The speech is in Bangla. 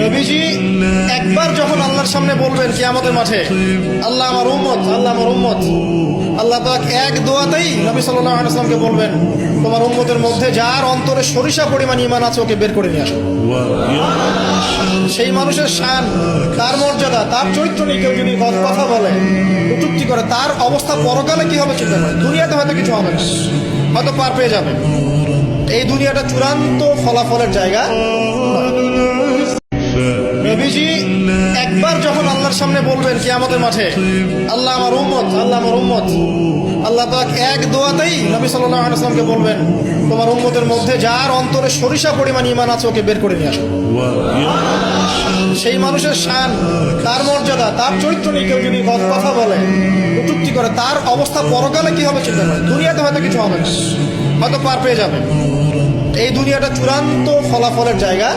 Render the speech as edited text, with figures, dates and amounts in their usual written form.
নবীজি একবার যখন আল্লাহর সামনে বলবেন কিয়ামতের মাঠে, আল্লাহ আমার উম্মত, আল্লাহ আমার উম্মত, আল্লাহ পাক এক দোয়াতেই নবী সাল্লাল্লাহু আলাইহি ওয়াসাল্লামকে বলবেন, তোমার উম্মতের মধ্যে যার অন্তরে সরিষা পরিমাণ ঈমান আছে ওকে বের করে নিয়ে আসো। সেই মানুষের শান, তার মর্যাদা, তার চরিত্র নিয়ে কেউ যদি কথা বলে, কটূক্তি করে, তার অবস্থা পরকালে কি হবে চিন্তা করে। দুনিয়াতে হয়তো কিছু হবে না, হয়তো পার পেয়ে যাবে। এই দুনিয়াটা চূড়ান্ত ফলাফলের জায়গা নয়। নবীজি একবার যখন আল্লাহর সামনে বলবেন কিয়ামতের মাঠে, আল্লাহ আমার উম্মত, আল্লাহ আমার উম্মত, আল্লাহ পাক এক দোয়াতেই নবী সাল্লাল্লাহু আলাইহি ওয়াসাল্লামকে বলবেন, তোমার উম্মতের মধ্যে যার অন্তরে সরিষা পরিমাণ ঈমান আছে ওকে বের করে নিয়ে আসো। সেই মানুষের শান, তার মর্যাদা, তার চরিত্র নিয়ে কেউ যদি কথা বলে, কটূক্তি করে, তার অবস্থা পরকালে কি হবে চিন্তা করে। দুনিয়াতে হয়তো কিছু হবে না, হয়তো পার পেয়ে যাবে। এই দুনিয়াটা চূড়ান্ত ফলাফলের জায়গা